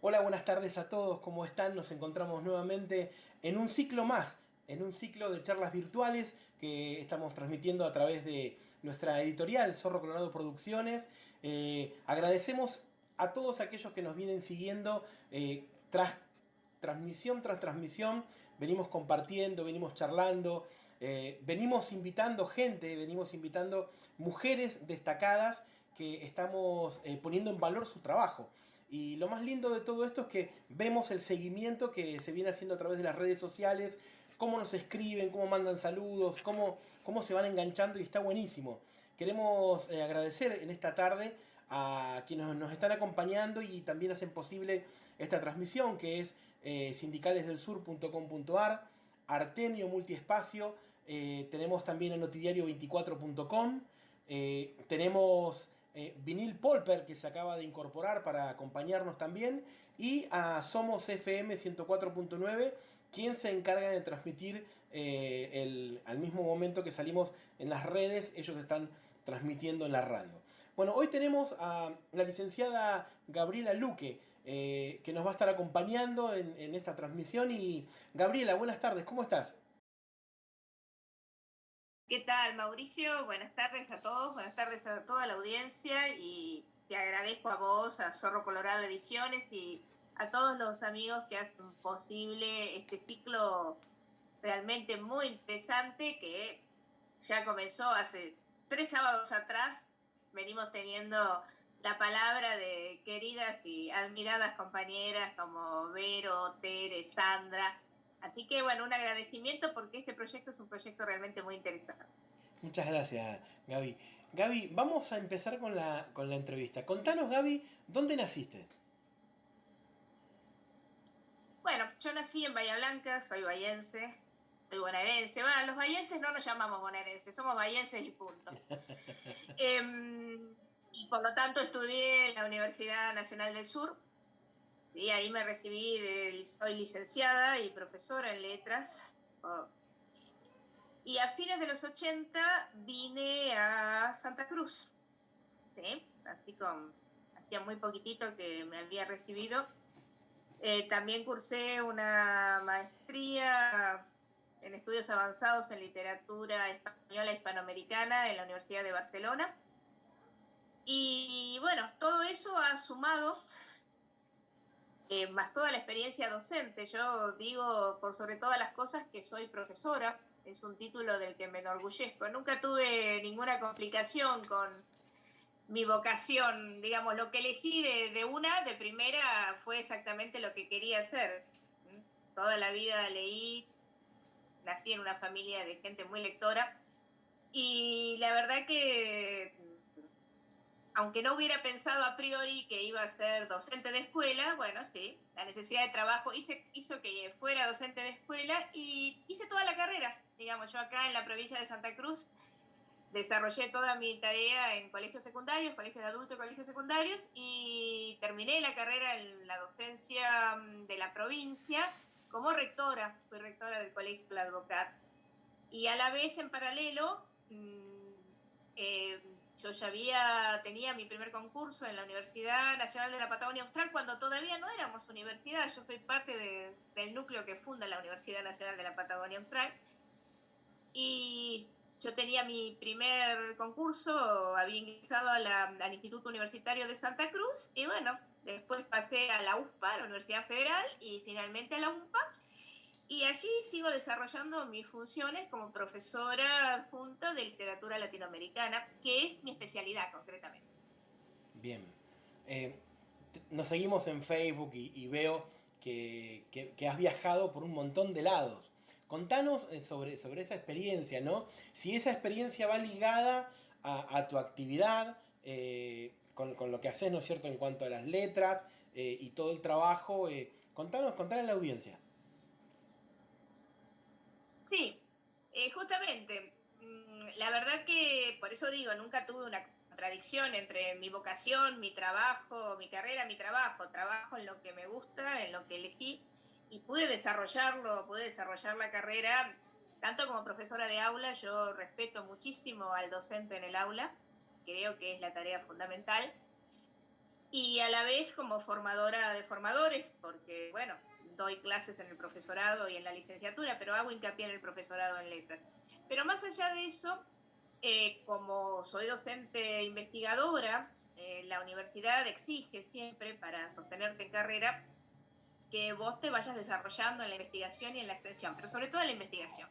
Hola, buenas tardes a todos, ¿cómo están? Nos encontramos nuevamente en un ciclo más, en un ciclo de charlas virtuales que estamos transmitiendo a través de nuestra editorial Zorro Colorado Producciones. Agradecemos a todos aquellos que nos vienen siguiendo tras transmisión tras transmisión. Venimos compartiendo, venimos charlando, venimos invitando gente, venimos invitando mujeres destacadas que estamos poniendo en valor su trabajo. Y lo más lindo de todo esto es que vemos el seguimiento que se viene haciendo a través de las redes sociales, cómo nos escriben, cómo mandan saludos, cómo se van enganchando y está buenísimo. Queremos agradecer en esta tarde a quienes nos están acompañando y también hacen posible esta transmisión, que es sindicalesdelsur.com.ar, Artemio Multiespacio, tenemos también el notidiario24.com, tenemos Vinil Polper, que se acaba de incorporar para acompañarnos también, y a Somos FM 104.9, quien se encarga de transmitir al mismo momento que salimos en las redes, ellos están transmitiendo en la radio. Bueno, hoy tenemos a la licenciada Gabriela Luque, que nos va a estar acompañando en esta transmisión. Y Gabriela, buenas tardes, ¿cómo estás? ¿Qué tal, Mauricio? Buenas tardes a todos, buenas tardes a toda la audiencia y te agradezco a vos, a Zorro Colorado Ediciones y a todos los amigos que hacen posible este ciclo realmente muy interesante que ya comenzó hace 3 sábados atrás. Venimos teniendo la palabra de queridas y admiradas compañeras como Vero, Tere, Sandra. Así que bueno, un agradecimiento porque este proyecto es un proyecto realmente muy interesante. Muchas gracias, Gaby. Gaby, vamos a empezar con la entrevista. Contanos, Gaby, ¿dónde naciste? Bueno, yo nací en Bahía Blanca, soy bahiense, soy bonaerense. Bueno, los bahienses no nos llamamos bonaerenses, somos bahienses y punto. Y por lo tanto estudié en la Universidad Nacional del Sur, y ahí me recibí, soy licenciada y profesora en letras. Oh. Y a fines de los 80 vine a Santa Cruz, ¿sí? Hacía muy poquitito que me había recibido. También cursé una maestría en estudios avanzados en literatura española hispanoamericana en la Universidad de Barcelona. Y bueno, todo eso ha sumado, más toda la experiencia docente. Yo digo, por sobre todas las cosas, que soy profesora. Es un título del que me enorgullezco. Nunca tuve ninguna complicación con mi vocación, digamos, lo que elegí de primera, fue exactamente lo que quería hacer. Toda la vida leí, nací en una familia de gente muy lectora y la verdad que, aunque no hubiera pensado a priori que iba a ser docente de escuela, bueno, sí, la necesidad de trabajo hizo que fuera docente de escuela y hice toda la carrera. Digamos, yo acá en la provincia de Santa Cruz desarrollé toda mi tarea en colegios secundarios, colegios de adultos y colegios secundarios, y terminé la carrera en la docencia de la provincia como rectora. Fui rectora del Colegio del Advocat. Y a la vez, en paralelo, yo ya tenía mi primer concurso en la Universidad Nacional de la Patagonia Austral cuando todavía no éramos universidad. Yo soy parte del núcleo que funda la Universidad Nacional de la Patagonia Austral. Y yo tenía mi primer concurso, había ingresado al Instituto Universitario de Santa Cruz, y bueno, después pasé a la USPA, a la Universidad Federal, y finalmente a la UMPA, y allí sigo desarrollando mis funciones como profesora adjunta de literatura latinoamericana, que es mi especialidad concretamente. Bien. Eh, Nos seguimos en Facebook y veo que has viajado por un montón de lados. Contanos sobre esa experiencia, ¿no? Si esa experiencia va ligada a tu actividad, con lo que haces, ¿no es cierto?, en cuanto a las letras y todo el trabajo. Contanos a la audiencia. Sí, justamente, la verdad que por eso digo, nunca tuve una contradicción entre mi vocación, mi trabajo, mi carrera, mi trabajo, trabajo en lo que me gusta, en lo que elegí, y pude desarrollar la carrera tanto como profesora de aula. Yo respeto muchísimo al docente en el aula, creo que es la tarea fundamental, y a la vez como formadora de formadores, porque, bueno, doy clases en el profesorado y en la licenciatura, pero hago hincapié en el profesorado en letras. Pero más allá de eso, como soy docente investigadora, la universidad exige siempre para sostenerte en carrera que vos te vayas desarrollando en la investigación y en la extensión, pero sobre todo en la investigación.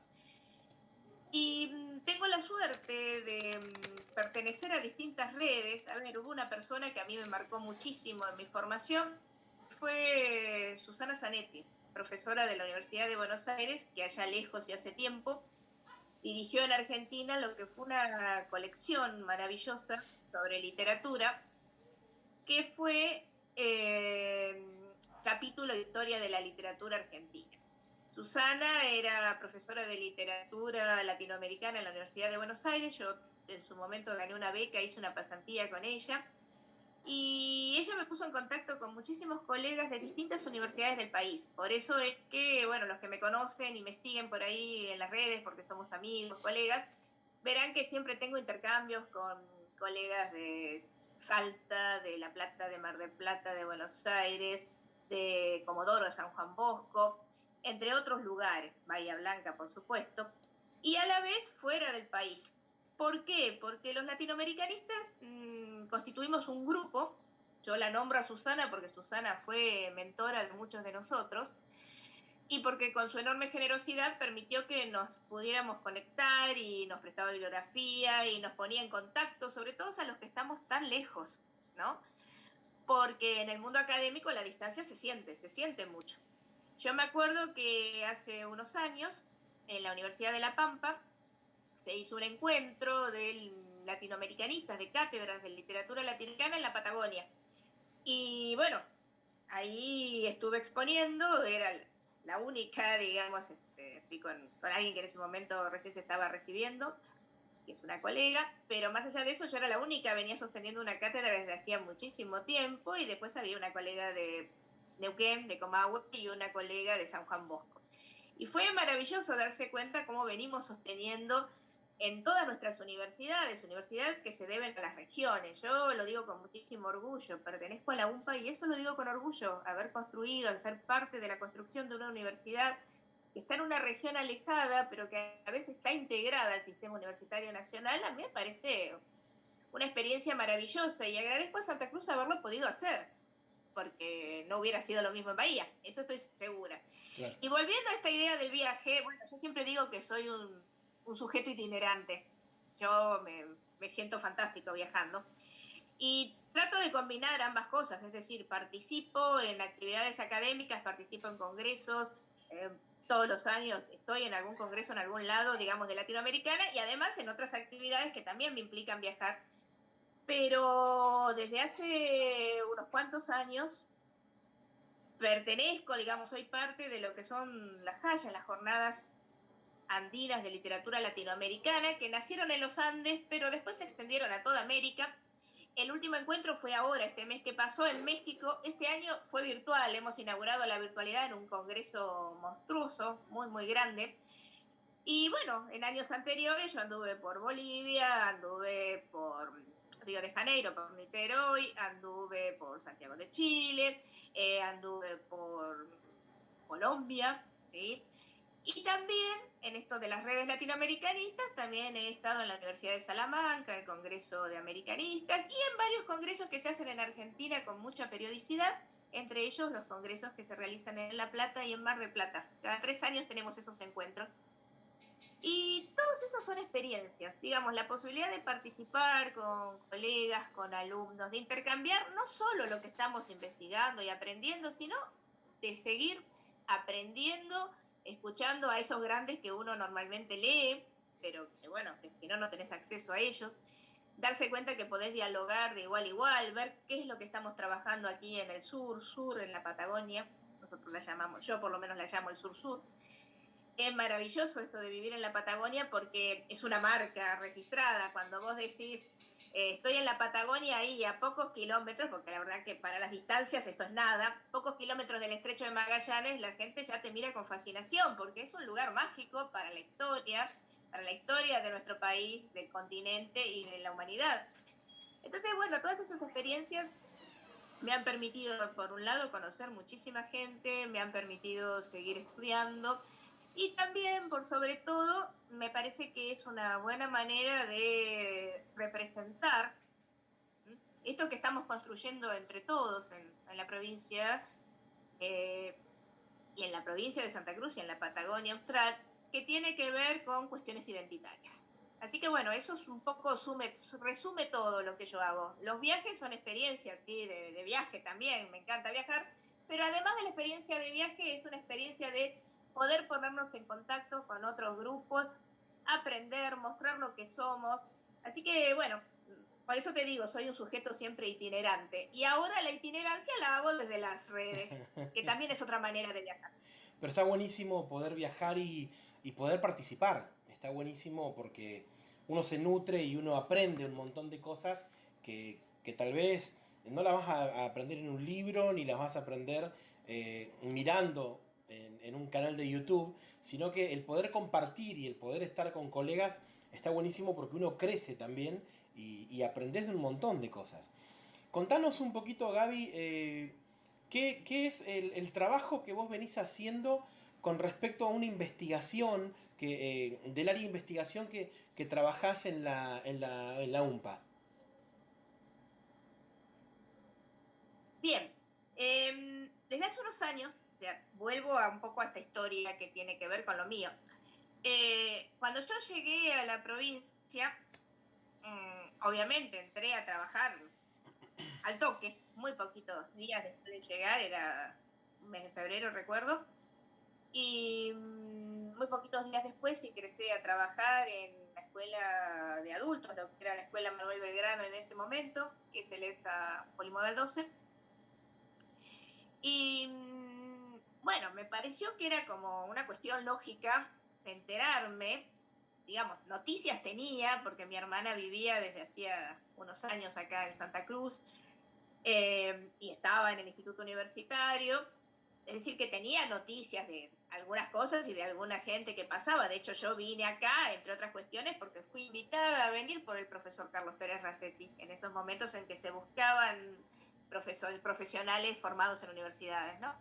Y tengo la suerte de pertenecer a distintas redes. A ver, hubo una persona que a mí me marcó muchísimo en mi formación, fue Susana Zanetti, profesora de la Universidad de Buenos Aires, que allá lejos y hace tiempo dirigió en Argentina lo que fue una colección maravillosa sobre literatura, que fue capítulo de historia de la literatura argentina. Susana era profesora de literatura latinoamericana en la Universidad de Buenos Aires. Yo en su momento gané una beca, hice una pasantía con ella. Y ella me puso en contacto con muchísimos colegas de distintas universidades del país. Por eso es que, bueno, los que me conocen y me siguen por ahí en las redes, porque somos amigos, colegas, verán que siempre tengo intercambios con colegas de Salta, de La Plata, de Mar del Plata, de Buenos Aires, de Comodoro, de San Juan Bosco, entre otros lugares, Bahía Blanca, por supuesto, y a la vez fuera del país. ¿Por qué? Porque los latinoamericanistas constituimos un grupo, yo la nombro a Susana porque Susana fue mentora de muchos de nosotros, y porque con su enorme generosidad permitió que nos pudiéramos conectar y nos prestaba bibliografía y nos ponía en contacto, sobre todo a los que estamos tan lejos, ¿no? Porque en el mundo académico la distancia se siente mucho. Yo me acuerdo que hace unos años, en la Universidad de La Pampa, se hizo un encuentro de latinoamericanistas, de cátedras de literatura latinoamericana en la Patagonia. Y bueno, ahí estuve exponiendo, era la única, digamos, fui con alguien que en ese momento recién se estaba recibiendo, que es una colega, pero más allá de eso yo era la única, venía sosteniendo una cátedra desde hacía muchísimo tiempo y después había una colega de Neuquén, de Comahue, y una colega de San Juan Bosco. Y fue maravilloso darse cuenta cómo venimos sosteniendo en todas nuestras universidades que se deben a las regiones. Yo lo digo con muchísimo orgullo, pertenezco a la UMPA y eso lo digo con orgullo, haber construido, al ser parte de la construcción de una universidad que está en una región alejada, pero que a veces está integrada al sistema universitario nacional, a mí me parece una experiencia maravillosa y agradezco a Santa Cruz haberlo podido hacer, porque no hubiera sido lo mismo en Bahía, eso estoy segura. Claro. Y volviendo a esta idea del viaje, bueno, yo siempre digo que soy un sujeto itinerante. Yo me siento fantástico viajando. Y trato de combinar ambas cosas, es decir, participo en actividades académicas, participo en congresos, todos los años estoy en algún congreso en algún lado, digamos, de Latinoamericana, y además en otras actividades que también me implican viajar. Pero desde hace unos cuantos años pertenezco, digamos, soy parte de lo que son las JAYA, las Jornadas Andinas de Literatura Latinoamericana, que nacieron en los Andes, pero después se extendieron a toda América. El último encuentro fue ahora, este mes que pasó en México. Este año fue virtual, hemos inaugurado la virtualidad en un congreso monstruoso, muy, muy grande. Y bueno, en años anteriores yo anduve por Bolivia, anduve por Río de Janeiro, por Niterói, anduve por Santiago de Chile, anduve por Colombia, ¿sí? Y también en esto de las redes latinoamericanistas, también he estado en la Universidad de Salamanca, el Congreso de Americanistas, y en varios congresos que se hacen en Argentina con mucha periodicidad, entre ellos los congresos que se realizan en La Plata y en Mar del Plata. Cada 3 años tenemos esos encuentros. Y todas esas son experiencias, digamos, la posibilidad de participar con colegas, con alumnos, de intercambiar no solo lo que estamos investigando y aprendiendo, sino de seguir aprendiendo, escuchando a esos grandes que uno normalmente lee, pero que bueno, que si no, no tenés acceso a ellos, darse cuenta que podés dialogar de igual a igual, ver qué es lo que estamos trabajando aquí en el sur, en la Patagonia, nosotros la llamamos, yo por lo menos la llamo el sur-sur. Es maravilloso esto de vivir en la Patagonia porque es una marca registrada. Cuando vos decís, estoy en la Patagonia ahí a pocos kilómetros, porque la verdad que para las distancias esto es nada, pocos kilómetros del estrecho de Magallanes, la gente ya te mira con fascinación porque es un lugar mágico para la historia de nuestro país, del continente y de la humanidad. Entonces, bueno, todas esas experiencias me han permitido, por un lado, conocer muchísima gente, me han permitido seguir estudiando y también, por sobre todo, me parece que es una buena manera de representar esto que estamos construyendo entre todos en la provincia eh, y en la provincia de Santa Cruz y en la Patagonia Austral, que tiene que ver con cuestiones identitarias. Así que bueno, eso es un poco resume todo lo que yo hago. Los viajes son experiencias, sí, de viaje también, me encanta viajar, pero además de la experiencia de viaje es una experiencia de poder ponernos en contacto con otros grupos, aprender, mostrar lo que somos. Así que bueno, por eso te digo, soy un sujeto siempre itinerante. Y ahora la itinerancia la hago desde las redes, que también es otra manera de viajar. Pero está buenísimo poder viajar y poder participar. Está buenísimo porque uno se nutre y uno aprende un montón de cosas que tal vez no las vas a aprender en un libro ni las vas a aprender mirando en un canal de YouTube, sino que el poder compartir y el poder estar con colegas está buenísimo porque uno crece también y aprendes de un montón de cosas. Contanos un poquito, Gaby, ¿qué es el trabajo que vos venís haciendo con respecto a una investigación del área de investigación que trabajás en la UMPA? Bien, desde hace unos años, o sea, vuelvo a un poco a esta historia que tiene que ver con lo mío. Cuando yo llegué a la provincia, obviamente entré a trabajar al toque, muy poquitos días después de llegar, era un mes de febrero, recuerdo, y muy poquitos días después ingresé a trabajar en la escuela de adultos, lo que era la escuela Manuel Belgrano en ese momento, que es el ETA Polimodal 12. Y bueno, me pareció que era como una cuestión lógica enterarme, digamos, noticias tenía, porque mi hermana vivía desde hacía unos años acá en Santa Cruz, y estaba en el instituto universitario, es decir, que tenía noticias de algunas cosas y de alguna gente que pasaba. De hecho, yo vine acá, entre otras cuestiones, porque fui invitada a venir por el profesor Carlos Pérez Racetti, en esos momentos en que se buscaban profesionales formados en universidades, ¿no?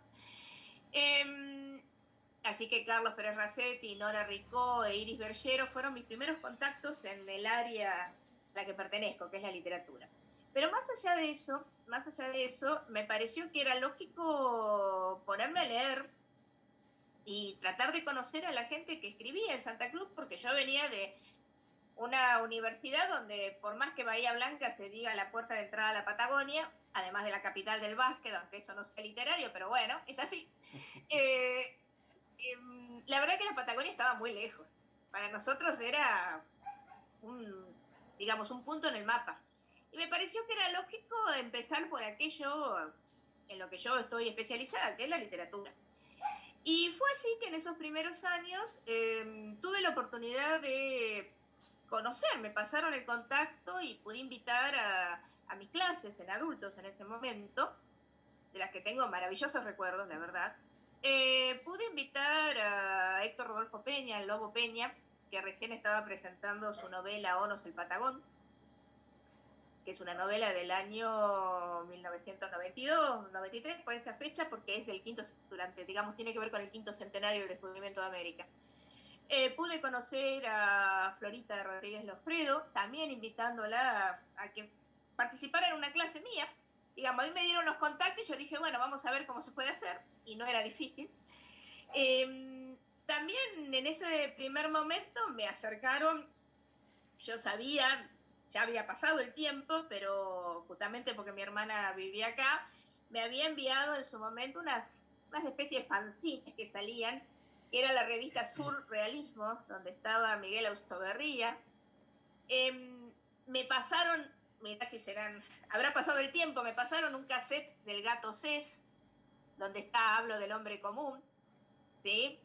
Así que Carlos Pérez Racetti, Nora Ricó e Iris Bergero fueron mis primeros contactos en el área a la que pertenezco, que es la literatura. Pero más allá de eso, me pareció que era lógico ponerme a leer y tratar de conocer a la gente que escribía en Santa Cruz, porque yo venía de una universidad donde, por más que Bahía Blanca se diga la puerta de entrada a la Patagonia, además de la capital del básquet, aunque eso no sea literario, pero bueno, es así. Eh, la verdad que la Patagonia estaba muy lejos. Para nosotros era digamos, un punto en el mapa. Y me pareció que era lógico empezar por aquello en lo que yo estoy especializada, que es la literatura. Y fue así que en esos primeros años tuve la oportunidad de conocer, me pasaron el contacto y pude invitar a mis clases en adultos en ese momento, de las que tengo maravillosos recuerdos, la verdad. Pude invitar a Héctor Rodolfo Peña, el Lobo Peña, que recién estaba presentando su novela Onos el Patagón, que es una novela del año 1992, 93, por esa fecha, porque es del digamos, tiene que ver con el quinto centenario del descubrimiento de América. Pude conocer a Florita Rodríguez Lofredo, también invitándola a que participara en una clase mía. Digamos, a mí me dieron los contactos y yo dije, bueno, vamos a ver cómo se puede hacer, y no era difícil. También en ese primer momento me acercaron, yo sabía, ya había pasado el tiempo, pero justamente porque mi hermana vivía acá, me había enviado en su momento unas especies de fanzines que salían, que era la revista Surrealismo, donde estaba Miguel Austoberría. Me pasaron, mirá si habrá pasado el tiempo, me pasaron un cassette del Gato Cés, donde hablo del hombre común, ¿sí?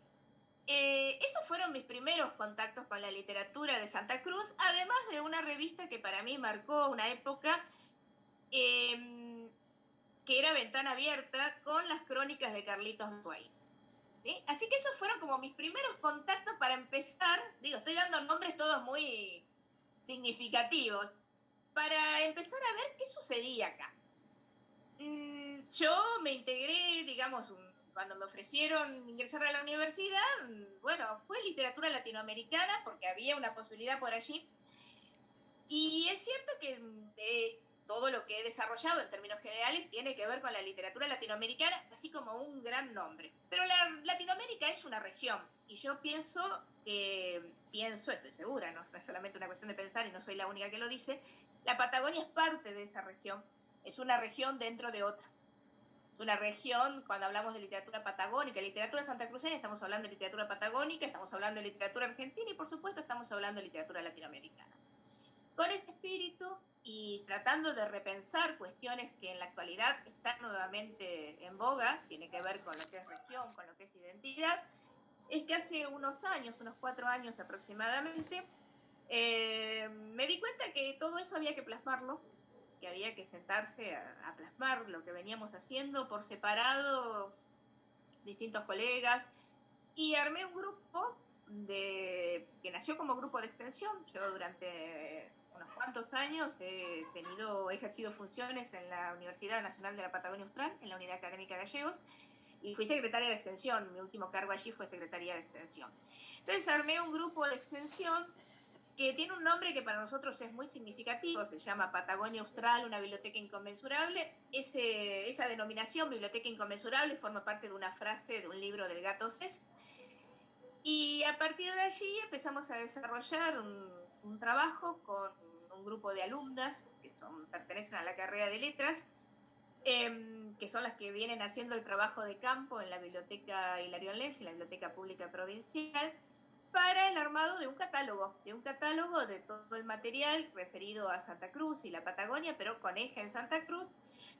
Esos fueron mis primeros contactos con la literatura de Santa Cruz, además de una revista que para mí marcó una época, que era Ventana Abierta, con las crónicas de Carlitos Suárez. ¿Sí? Así que esos fueron como mis primeros contactos para empezar, digo, estoy dando nombres todos muy significativos, para empezar a ver qué sucedía acá. Yo me integré, digamos, cuando me ofrecieron ingresar a la universidad, bueno, fue literatura latinoamericana porque había una posibilidad por allí. Y es cierto que todo lo que he desarrollado en términos generales tiene que ver con la literatura latinoamericana, así como un gran nombre. Pero Latinoamérica es una región y yo estoy segura, no es solamente una cuestión de pensar y no soy la única que lo dice, la Patagonia es parte de esa región, es una región dentro de otra. Es una región, cuando hablamos de literatura patagónica, literatura santacruceña, estamos hablando de literatura patagónica, estamos hablando de literatura argentina y por supuesto estamos hablando de literatura latinoamericana. Con ese espíritu y tratando de repensar cuestiones que en la actualidad están nuevamente en boga, tiene que ver con lo que es región, con lo que es identidad, es que hace unos años, unos 4 años aproximadamente, me di cuenta que todo eso había que plasmarlo, que había que sentarse a plasmar lo que veníamos haciendo por separado, distintos colegas, y armé un grupo que nació como grupo de extensión. Yo durante unos cuantos años he ejercido funciones en la Universidad Nacional de la Patagonia Austral, en la Unidad Académica de Gallegos, y fui secretaria de extensión. Mi último cargo allí fue secretaria de extensión. Entonces armé un grupo de extensión que tiene un nombre que para nosotros es muy significativo, se llama Patagonia Austral, una biblioteca inconmensurable. Esa denominación, biblioteca inconmensurable, forma parte de una frase de un libro del Gato Cés. Y a partir de allí empezamos a desarrollar un trabajo con un grupo de alumnas que pertenecen a la carrera de letras, que son las que vienen haciendo el trabajo de campo en la Biblioteca Hilarión Lenz, en la Biblioteca Pública Provincial, para el armado de un catálogo de todo el material referido a Santa Cruz y la Patagonia, pero con eje en Santa Cruz,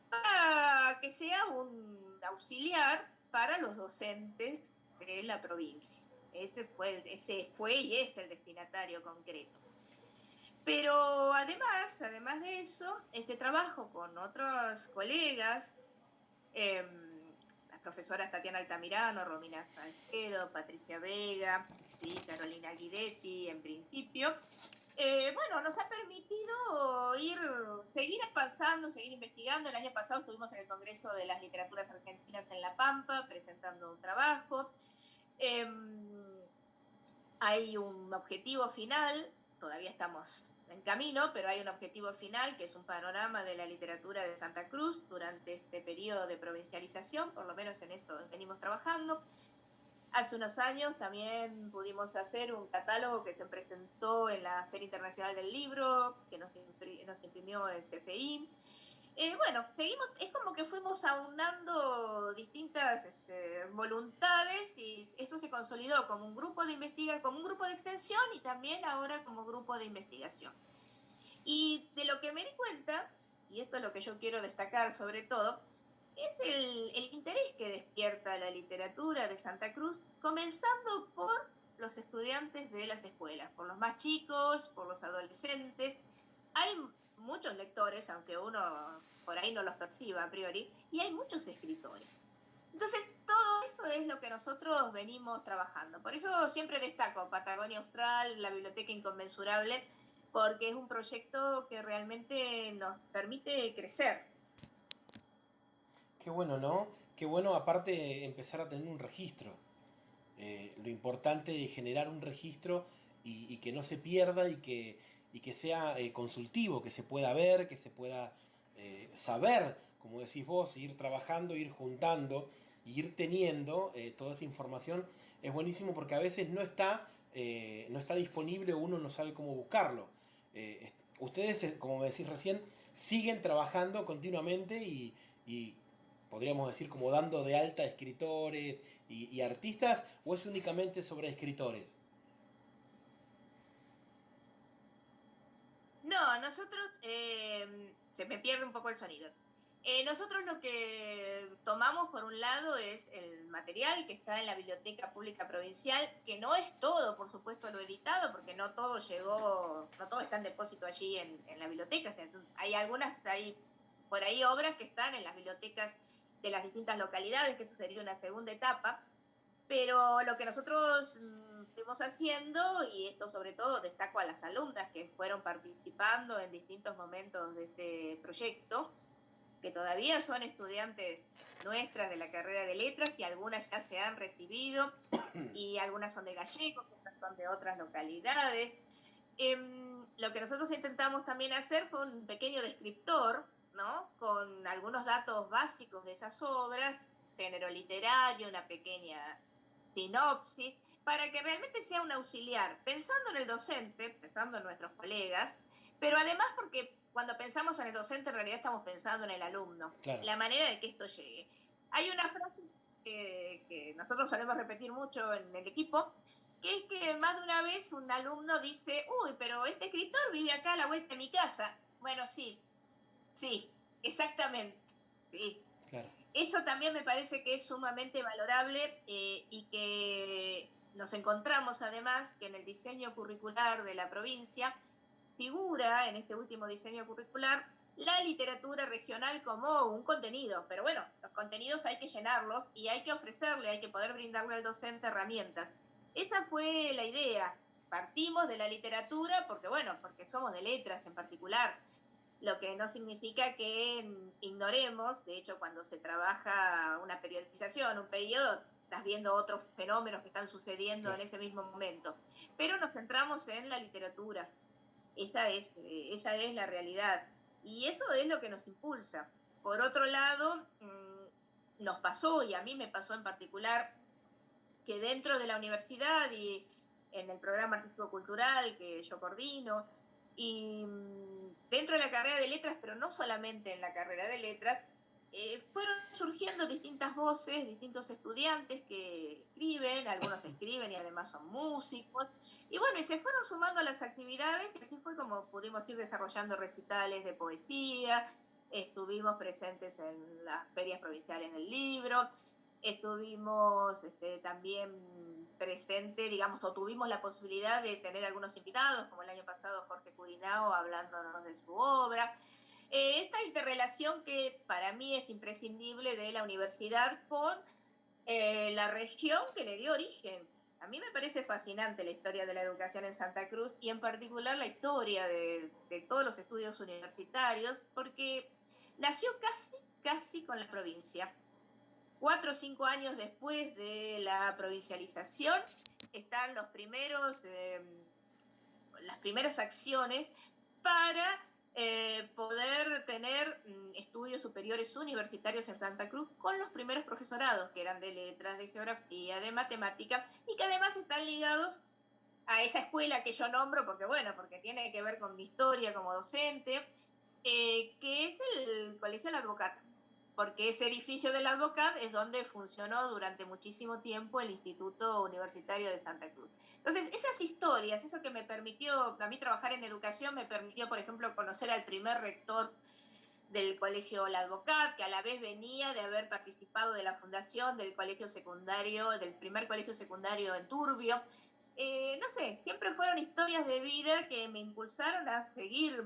para que sea un auxiliar para los docentes de la provincia. Ese fue y es el destinatario concreto. Pero además de eso, este trabajo con otros colegas, las profesoras Tatiana Altamirano, Romina Salcedo, Patricia Vega, ¿sí? Carolina Guidetti, en principio, bueno, nos ha permitido seguir avanzando, seguir investigando. El año pasado estuvimos en el Congreso de las Literaturas Argentinas en La Pampa, presentando un trabajo. Hay un objetivo final, todavía estamos en camino, pero hay un objetivo final que es un panorama de la literatura de Santa Cruz durante este periodo de provincialización, por lo menos en eso venimos trabajando. Hace unos años también pudimos hacer un catálogo que se presentó en la Feria Internacional del Libro, que nos imprimió el CFI. Bueno, es como que fuimos aunando distintas voluntades y eso se consolidó como un grupo de como un grupo de extensión y también ahora como grupo de investigación. Y de lo que me di cuenta, y esto es lo que yo quiero destacar sobre todo, es el interés que despierta la literatura de Santa Cruz, comenzando por los estudiantes de las escuelas, por los más chicos, por los adolescentes. Hay muchos lectores, aunque uno por ahí no los perciba a priori, y hay muchos escritores. Entonces, todo eso es lo que nosotros venimos trabajando. Por eso siempre destaco Patagonia Austral, la Biblioteca Inconmensurable, porque es un proyecto que realmente nos permite crecer. Qué bueno, ¿no? Qué bueno aparte empezar a tener un registro. Lo importante es generar un registro y que no se pierda y que sea consultivo, que se pueda ver, que se pueda saber, como decís vos, ir trabajando, ir juntando, ir teniendo toda esa información. Es buenísimo porque a veces no está disponible o uno no sabe cómo buscarlo. Ustedes, como me decís recién, siguen trabajando continuamente y podríamos decir como dando de alta escritores y artistas, o es únicamente sobre escritores? No, nosotros, se me pierde un poco el sonido. Nosotros lo que tomamos por un lado es el material que está en la Biblioteca Pública Provincial, que no es todo, por supuesto, lo editado, porque no todo llegó, no todo está en depósito allí en la biblioteca. O sea, hay por ahí obras que están en las bibliotecas de las distintas localidades, que eso sería una segunda etapa. Pero lo que nosotros estuvimos haciendo, y esto sobre todo destaco a las alumnas que fueron participando en distintos momentos de este proyecto, que todavía son estudiantes nuestras de la carrera de letras y algunas ya se han recibido y algunas son de Gallegos, otras son de otras localidades. Lo que nosotros intentamos también hacer fue un pequeño descriptor, ¿no? Con algunos datos básicos de esas obras, género literario, una pequeña sinopsis, para que realmente sea un auxiliar, pensando en el docente, pensando en nuestros colegas, pero además porque cuando pensamos en el docente en realidad estamos pensando en el alumno, Claro. la manera de que esto llegue. Hay una frase que nosotros solemos repetir mucho en el equipo, que es que más de una vez un alumno dice, uy, pero este escritor vive acá a la vuelta de mi casa. Bueno, sí, sí, exactamente, sí. Claro. Eso también me parece que es sumamente valorable y que nos encontramos además que en el diseño curricular de la provincia figura en este último diseño curricular la literatura regional como un contenido, pero bueno, los contenidos hay que llenarlos y hay que ofrecerle, hay que poder brindarle al docente herramientas. Esa fue la idea. Partimos de la literatura porque, bueno, porque somos de letras en particular, lo que no significa que ignoremos, de hecho, cuando se trabaja una periodización, un periodo, estás viendo otros fenómenos que están sucediendo Claro. en ese mismo momento, pero nos centramos en la literatura. Esa es la realidad. Y eso es lo que nos impulsa. Por otro lado, nos pasó, y a mí me pasó en particular, que dentro de la universidad y en el programa artístico-cultural que yo coordino, y dentro de la carrera de letras, pero no solamente en la carrera de letras, fueron surgiendo distintas voces, distintos estudiantes que escriben, algunos escriben y además son músicos, y bueno, y se fueron sumando a las actividades y así fue como pudimos ir desarrollando recitales de poesía, estuvimos presentes en las ferias provinciales del libro, estuvimos también presente, digamos, o tuvimos la posibilidad de tener algunos invitados, como el año pasado Jorge Curinao hablándonos de su obra. Esta interrelación que para mí es imprescindible de la universidad con la región que le dio origen. A mí me parece fascinante la historia de la educación en Santa Cruz y en particular la historia de todos los estudios universitarios, porque nació casi con la provincia. 4 o 5 años después de la provincialización están las primeras acciones para poder tener estudios superiores universitarios en Santa Cruz con los primeros profesorados que eran de letras, de geografía, de matemáticas y que además están ligados a esa escuela que yo nombro porque bueno, porque tiene que ver con mi historia como docente, que es el Colegio del Advocato, porque ese edificio del Advocat es donde funcionó durante muchísimo tiempo el Instituto Universitario de Santa Cruz. Entonces, esas historias, eso que me permitió, a mí trabajar en educación, me permitió, por ejemplo, conocer al primer rector del Colegio El Advocat, que a la vez venía de haber participado de la fundación del colegio secundario, del primer colegio secundario en Turbio. No sé, siempre fueron historias de vida que me impulsaron a seguir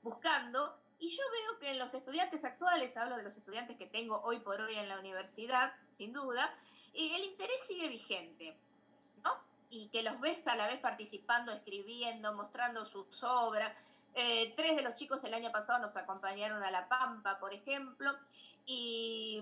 buscando y yo veo que en los estudiantes actuales, hablo de los estudiantes que tengo hoy por hoy en la universidad, sin duda, el interés sigue vigente, ¿no? Y que los ves a la vez participando, escribiendo, mostrando sus obras. 3 de los chicos el año pasado nos acompañaron a La Pampa, por ejemplo, y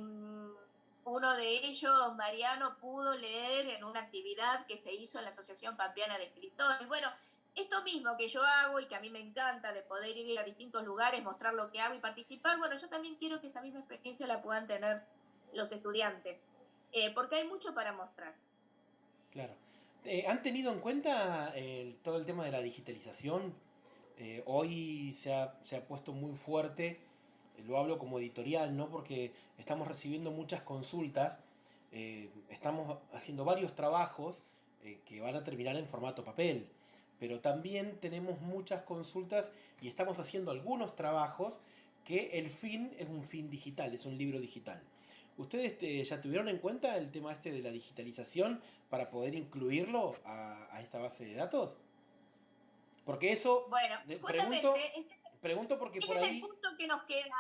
uno de ellos, Mariano, pudo leer en una actividad que se hizo en la Asociación Pampeana de Escritores. Bueno, esto mismo que yo hago y que a mí me encanta de poder ir a distintos lugares, mostrar lo que hago y participar, bueno, yo también quiero que esa misma experiencia la puedan tener los estudiantes, porque hay mucho para mostrar. Claro. ¿Han tenido en cuenta todo el tema de la digitalización? Hoy se ha puesto muy fuerte, lo hablo como editorial, ¿no? Porque estamos recibiendo muchas consultas, estamos haciendo varios trabajos que van a terminar en formato papel, pero también tenemos muchas consultas y estamos haciendo algunos trabajos que el fin es un fin digital, es un libro digital. ¿Ustedes ya tuvieron en cuenta el tema este de la digitalización para poder incluirlo a esta base de datos? Porque eso, Bueno, pregunto, justamente pregunto ese es el punto que nos queda.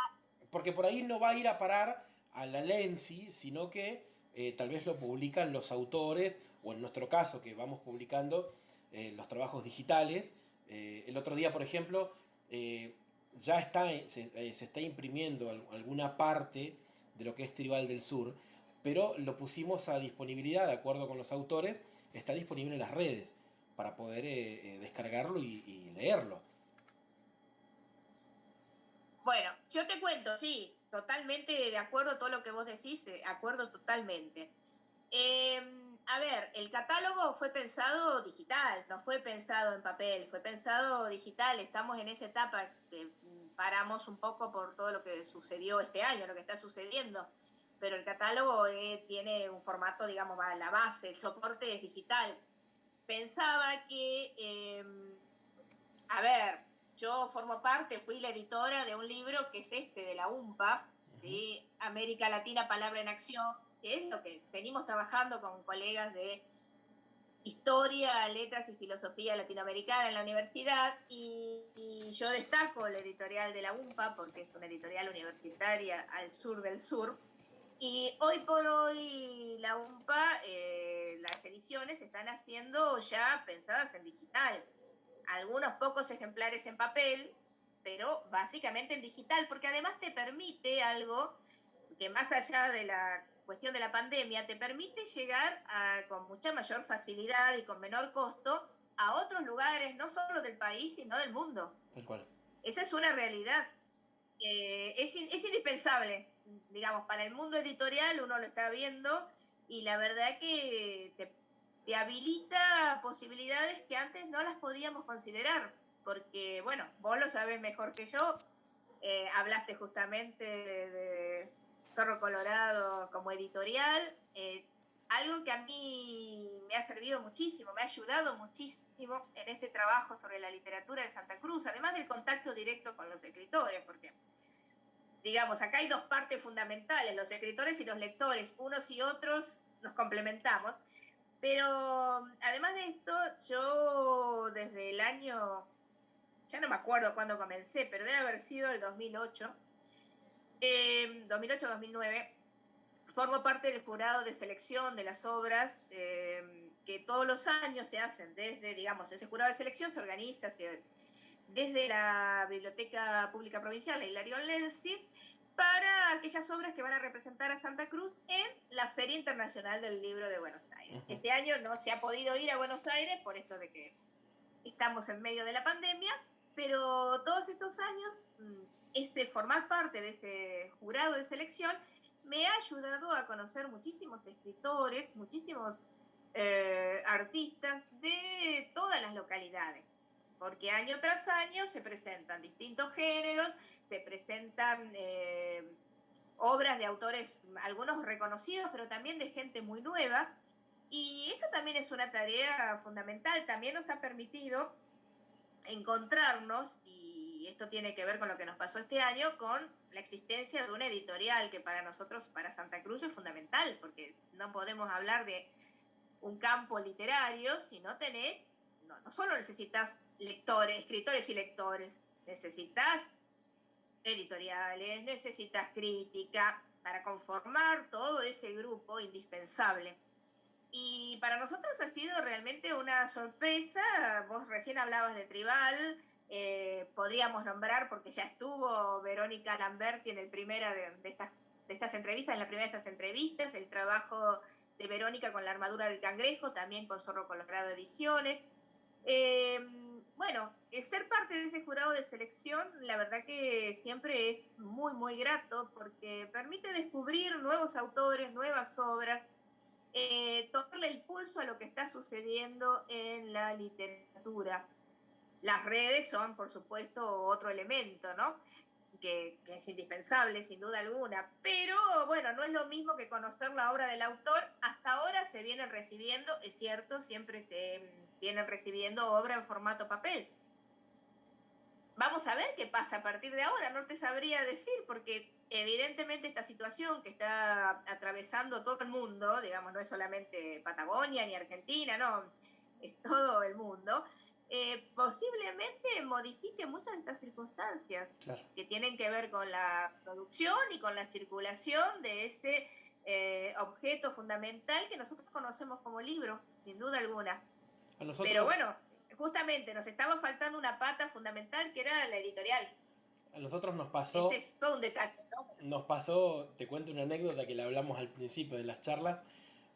porque por ahí no va a ir a parar a la Lensi, sino que tal vez lo publican los autores, o en nuestro caso, que vamos publicando los trabajos digitales. El otro día, por ejemplo, ya se está imprimiendo alguna parte de lo que es Tribal del Sur, pero lo pusimos a disponibilidad, de acuerdo con los autores, está disponible en las redes para poder descargarlo y leerlo. Bueno, yo te cuento, sí, totalmente de acuerdo a todo lo que vos decís, de acuerdo totalmente. A ver, el catálogo fue pensado digital, no fue pensado en papel, fue pensado digital. Estamos en esa etapa que paramos un poco por todo lo que sucedió este año, lo que está sucediendo, pero el catálogo tiene un formato, digamos, la base, el soporte es digital. Pensaba que, a ver, yo formo parte, fui la editora de un libro que es este, de la UMPA, Ujú. ¿sí? América Latina, Palabra en Acción, que es lo que venimos trabajando con colegas de Historia, Letras y Filosofía Latinoamericana en la universidad, y yo destaco la editorial de la UMPA porque es una editorial universitaria al sur del sur, y hoy por hoy la UMPA, las ediciones se están haciendo ya pensadas en digital, algunos pocos ejemplares en papel, pero básicamente en digital, porque además te permite algo que más allá de la cuestión de la pandemia, te permite llegar con mucha mayor facilidad y con menor costo a otros lugares, no solo del país, sino del mundo. Tal cual. Esa es una realidad. Es indispensable, digamos, para el mundo editorial, uno lo está viendo, y la verdad que te habilita posibilidades que antes no las podíamos considerar, porque, bueno, vos lo sabés mejor que yo, hablaste justamente de Zorro Colorado como editorial, algo que a mí me ha servido muchísimo, me ha ayudado muchísimo en este trabajo sobre la literatura de Santa Cruz, además del contacto directo con los escritores, porque, digamos, acá hay dos partes fundamentales, los escritores y los lectores, unos y otros nos complementamos, pero además de esto, yo desde el año, ya no me acuerdo cuándo comencé, pero debe haber sido el 2008, 2008-2009, formo parte del jurado de selección de las obras que todos los años se hacen desde, digamos, ese jurado de selección se organiza desde la Biblioteca Pública Provincial, la Hilarión Lenzi, para aquellas obras que van a representar a Santa Cruz en la Feria Internacional del Libro de Buenos Aires. Ujú. Este año no se ha podido ir a Buenos Aires por esto de que estamos en medio de la pandemia, pero todos estos años, formar parte de ese jurado de selección me ha ayudado a conocer muchísimos escritores, muchísimos artistas de todas las localidades, porque año tras año se presentan distintos géneros, se presentan obras de autores, algunos reconocidos, pero también de gente muy nueva, y eso también es una tarea fundamental, también nos ha permitido encontrarnos, y esto tiene que ver con lo que nos pasó este año, con la existencia de una editorial que para nosotros, para Santa Cruz, es fundamental, porque no podemos hablar de un campo literario si no tenés, no solo necesitas lectores, escritores y lectores, necesitas editoriales, necesitas crítica para conformar todo ese grupo indispensable. Y para nosotros ha sido realmente una sorpresa. Vos recién hablabas de Tribal, podríamos nombrar, porque ya estuvo Verónica Lamberti en el primera de estas entrevistas, en la primera de estas entrevistas, el trabajo de Verónica con La armadura del cangrejo, también con Zorro Colorado Ediciones. Eh, bueno, ser parte de ese jurado de selección, la verdad que siempre es muy, muy grato porque permite descubrir nuevos autores, nuevas obras, tomarle el pulso a lo que está sucediendo en la literatura. Las redes son, por supuesto, otro elemento, ¿no? Que es indispensable, sin duda alguna. Pero bueno, no es lo mismo que conocer la obra del autor. Hasta ahora se vienen recibiendo, es cierto, siempre se vienen recibiendo obra en formato papel. Vamos a ver qué pasa a partir de ahora, no te sabría decir, porque evidentemente esta situación que está atravesando todo el mundo, digamos, no es solamente Patagonia ni Argentina, no, es todo el mundo, posiblemente modifique muchas de estas circunstancias Claro. que tienen que ver con la producción y con la circulación de ese objeto fundamental que nosotros conocemos como libro, sin duda alguna. A Pero nosotros, bueno, justamente nos estaba faltando una pata fundamental que era la editorial. A nosotros Ese es todo un detalle, ¿no? nos pasó, te cuento una anécdota que la hablamos al principio de las charlas.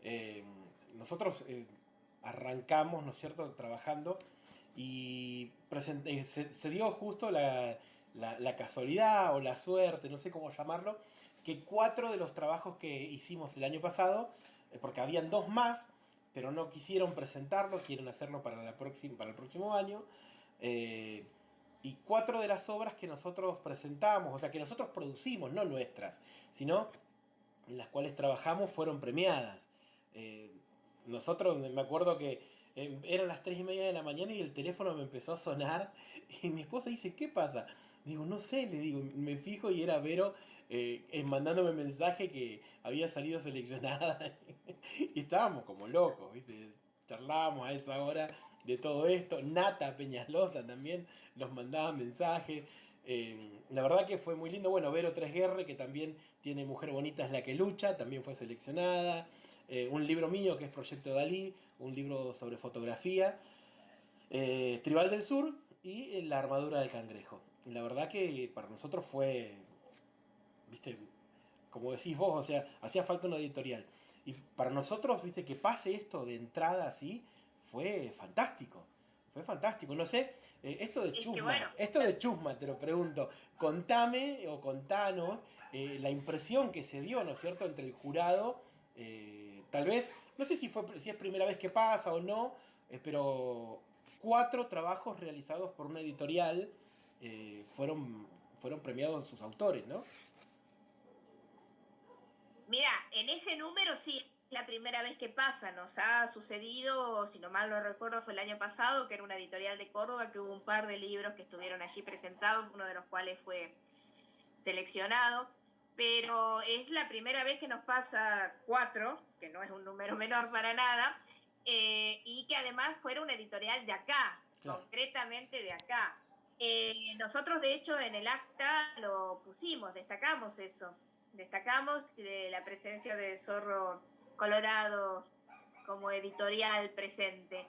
Eh, nosotros arrancamos, ¿no es cierto?, trabajando y se dio justo la casualidad o la suerte, no sé cómo llamarlo, que 4 de los trabajos que hicimos el año pasado, porque habían 2 más, pero no quisieron presentarlo, quieren hacerlo para, para el próximo año. eh, y 4 de las obras que nosotros presentamos, o sea, que nosotros producimos, no nuestras, sino en las cuales trabajamos, fueron premiadas. Eh, nosotros, me acuerdo que eran las 3:30 de la mañana y el teléfono me empezó a sonar y mi esposa dice, ¿qué pasa? Digo, no sé, le digo, me fijo y era Vero mandándome mensaje que había salido seleccionada y estábamos como locos, ¿viste? Charlábamos a esa hora de todo esto. Nata Peñalosa también nos mandaba mensajes. La verdad que fue muy lindo. Bueno, Vero Tresguerre, que también tiene Mujer Bonita es la que lucha, también fue seleccionada. Un libro mío que es Proyecto Dalí, un libro sobre fotografía. Tribal del Sur y La Armadura del Cangrejo. La verdad que para nosotros fue, viste, como decís vos, o sea, hacía falta una editorial. Y para nosotros, viste, que pase esto de entrada así, fue fantástico. Fue fantástico. No sé, Es que bueno, Esto de Chusma, te lo pregunto. Contame o contanos la impresión que se dio, ¿no es cierto?, entre el jurado. Tal vez, no sé si es primera vez que pasa o no, pero 4 trabajos realizados por una editorial fueron premiados sus autores, ¿no? mira, en ese número sí es la primera vez que pasa. Nos ha sucedido, si no mal no recuerdo, fue el año pasado, que era una editorial de Córdoba, que hubo un par de libros que estuvieron allí presentados, uno de los cuales fue seleccionado. Pero es la primera vez que nos pasa 4, que no es un número menor para nada, y que además fuera una editorial de acá, Claro. concretamente de acá. Nosotros, de hecho, en el acta lo pusimos, destacamos eso. Destacamos de la presencia de Zorro Colorado como editorial presente.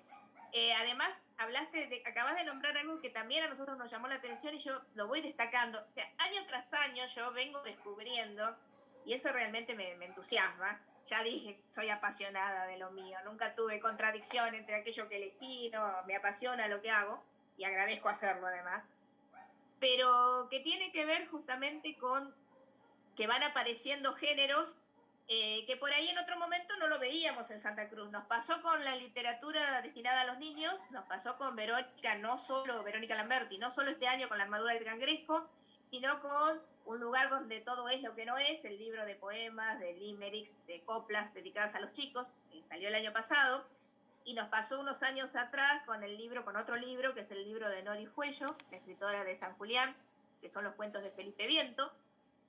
Además, acabas de nombrar algo que también a nosotros nos llamó la atención y yo lo voy destacando. O sea, año tras año yo vengo descubriendo, y eso realmente me entusiasma. Ya dije, soy apasionada de lo mío. Nunca tuve contradicción entre aquello que elegí, no, me apasiona lo que hago y agradezco hacerlo además. Pero que tiene que ver justamente con que van apareciendo géneros que por ahí en otro momento no lo veíamos en Santa Cruz. Nos pasó con la literatura destinada a los niños, nos pasó con Verónica, no solo Verónica Lamberti, no solo este año con La Armadura del Cangrejo, sino con Un lugar donde todo es lo que no es, el libro de poemas, de limericks, de coplas dedicadas a los chicos, que salió el año pasado, y nos pasó unos años atrás con otro libro, que es el libro de Nori Fuello, la escritora de San Julián, que son los cuentos de Felipe Viento.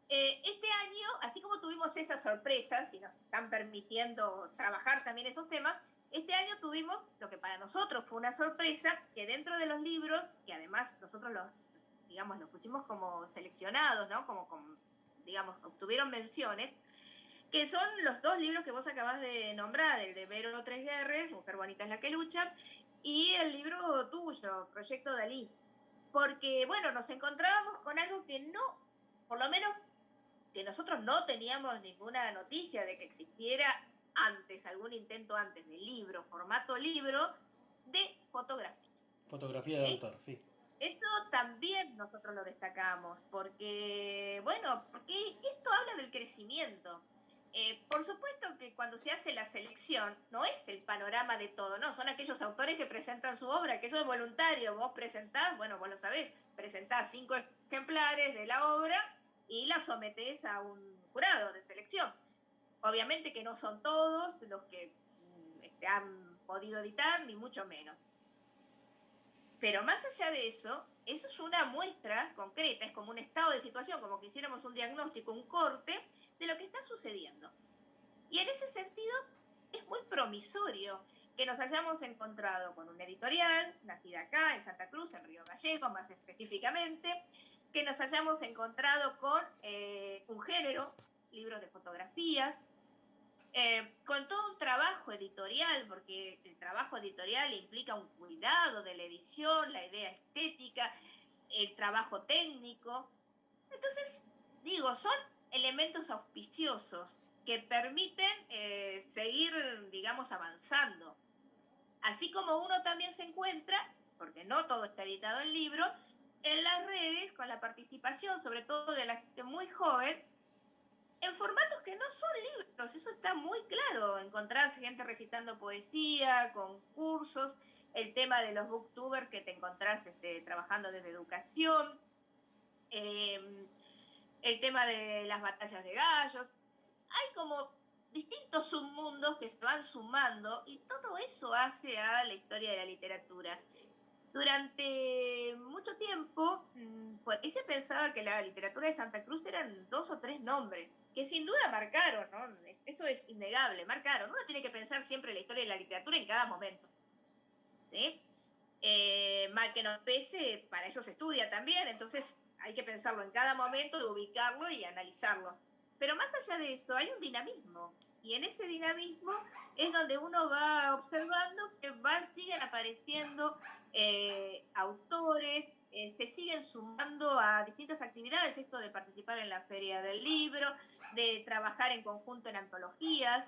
Este año, así como tuvimos esas sorpresas y nos están permitiendo trabajar también esos temas, este año tuvimos lo que para nosotros fue una sorpresa, que dentro de los libros, que además nosotros los pusimos como seleccionados, ¿no? Digamos, obtuvieron menciones, que son los 2 libros que vos acabás de nombrar, el de Vero Tresguerres, Mujer Bonita es la que lucha, y el libro tuyo, Proyecto Dalí. Porque, bueno, nos encontrábamos con algo que no, por lo menos que nosotros no teníamos ninguna noticia de que existiera antes, algún intento antes de libro, formato libro, de fotografía. Fotografía de ¿Sí? autor, sí. Esto también nosotros lo destacamos, porque esto habla del crecimiento. Por supuesto que cuando se hace la selección, no es el panorama de todo, no, son aquellos autores que presentan su obra, que eso es voluntario, vos presentás, bueno, vos lo sabés, presentás 5 ejemplares de la obra y la sometés a un jurado de selección. Obviamente que no son todos los que han podido editar, ni mucho menos. Pero más allá de eso es una muestra concreta, es como un estado de situación, como que hiciéramos un diagnóstico, un corte de lo que está sucediendo. Y en ese sentido es muy promisorio que nos hayamos encontrado con una editorial, nacida acá, en Santa Cruz, en Río Gallegos más específicamente, que nos hayamos encontrado con un género, libros de fotografías, con todo un trabajo editorial, porque el trabajo editorial implica un cuidado de la edición, la idea estética, el trabajo técnico, Entonces, digo, son elementos auspiciosos que permiten seguir, digamos, avanzando. Así como uno también se encuentra, porque no todo está editado en libro, en las redes con la participación, sobre todo de la gente muy joven, en formatos que no son libros, eso está muy claro. Encontrás gente recitando poesía, concursos, el tema de los booktubers que te encontrás trabajando desde educación, eh, el tema de las batallas de gallos. Hay como distintos submundos que se van sumando y todo eso hace a la historia de la literatura. Durante mucho tiempo, por ahí se pensaba que la literatura de Santa Cruz eran 2 o 3 nombres, que sin duda marcaron, ¿no? Eso es innegable, marcaron. Uno tiene que pensar siempre la historia de la literatura en cada momento, ¿sí? Mal que nos pese, para eso se estudia también, entonces hay que pensarlo en cada momento, ubicarlo y analizarlo. Pero más allá de eso, hay un dinamismo, y en ese dinamismo es donde uno va observando que siguen apareciendo autores, se siguen sumando a distintas actividades, esto de participar en la Feria del Libro, de trabajar en conjunto en antologías.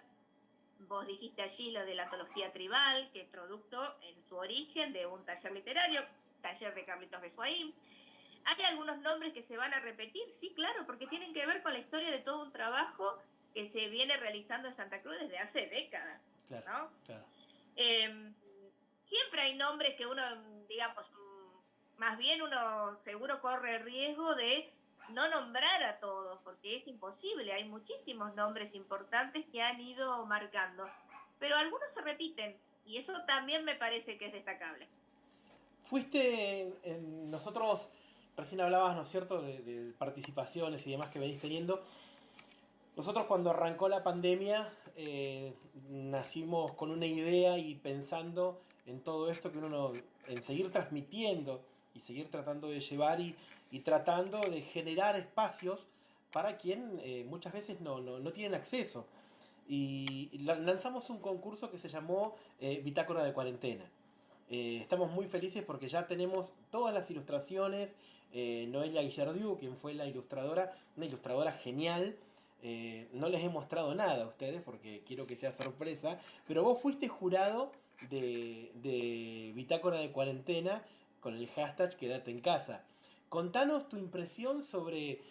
Vos dijiste allí lo de la antología tribal, que es producto en su origen de un taller literario, taller de Carlitos Besuaín. Hay algunos nombres que se van a repetir, sí, claro, porque tienen que ver con la historia de todo un trabajo que se viene realizando en Santa Cruz desde hace décadas, Claro, ¿no? claro. Siempre hay nombres que uno, digamos, más bien uno seguro corre el riesgo de no nombrar a todos, porque es imposible, hay muchísimos nombres importantes que han ido marcando, pero algunos se repiten, y eso también me parece que es destacable. Nosotros, recién hablabas, ¿no es cierto?, de participaciones y demás que venís teniendo. Nosotros cuando arrancó la pandemia nacimos con una idea y pensando en todo esto que en seguir transmitiendo y seguir tratando de llevar y tratando de generar espacios para quien muchas veces no tienen acceso. Y lanzamos un concurso que se llamó Bitácora de Cuarentena. Estamos muy felices porque ya tenemos todas las ilustraciones. Noelia Guillardiu, quien fue la ilustradora, una ilustradora genial. No les he mostrado nada a ustedes porque quiero que sea sorpresa, pero vos fuiste jurado de Bitácora de Cuarentena con el hashtag Quédate en casa. Contanos tu impresión sobre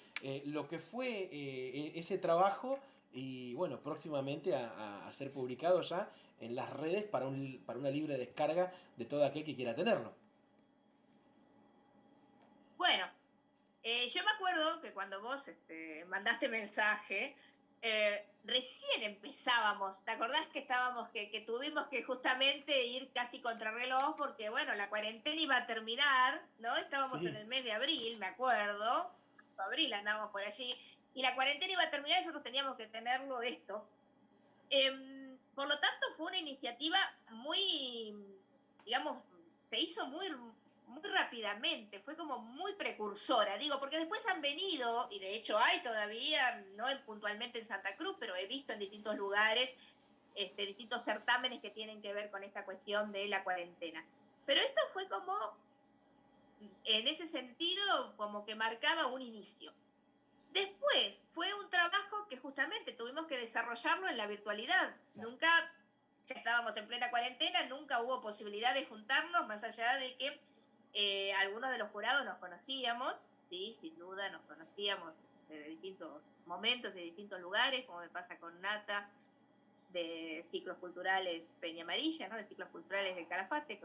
lo que fue ese trabajo y bueno, próximamente a ser publicado ya en las redes para una libre descarga de todo aquel que quiera tenerlo. Bueno, yo me acuerdo que cuando vos mandaste mensaje, recién empezábamos. ¿Te acordás que estábamos, que tuvimos que justamente ir casi contrarreloj porque, bueno, la cuarentena iba a terminar, ¿no? Estábamos en Sí, el mes de abril, me acuerdo. Abril andábamos por allí. Y la cuarentena iba a terminar y nosotros teníamos que tenerlo esto. Por lo tanto, fue una iniciativa muy, digamos, se hizo muy rápidamente, fue como muy precursora, digo, porque después han venido, y de hecho hay todavía, no puntualmente en Santa Cruz, pero he visto en distintos lugares, distintos certámenes que tienen que ver con esta cuestión de la cuarentena. Pero esto fue como, en ese sentido, como que marcaba un inicio. Después fue un trabajo que justamente tuvimos que desarrollarlo en la virtualidad. claro. Nunca, ya estábamos en plena cuarentena, nunca hubo posibilidad de juntarnos, más allá de que algunos de los jurados nos conocíamos, sí, sin duda nos conocíamos de distintos momentos, de distintos lugares, como me pasa con Nata, de ciclos culturales Peña Amarilla, ¿no? De ciclos culturales del Calafate,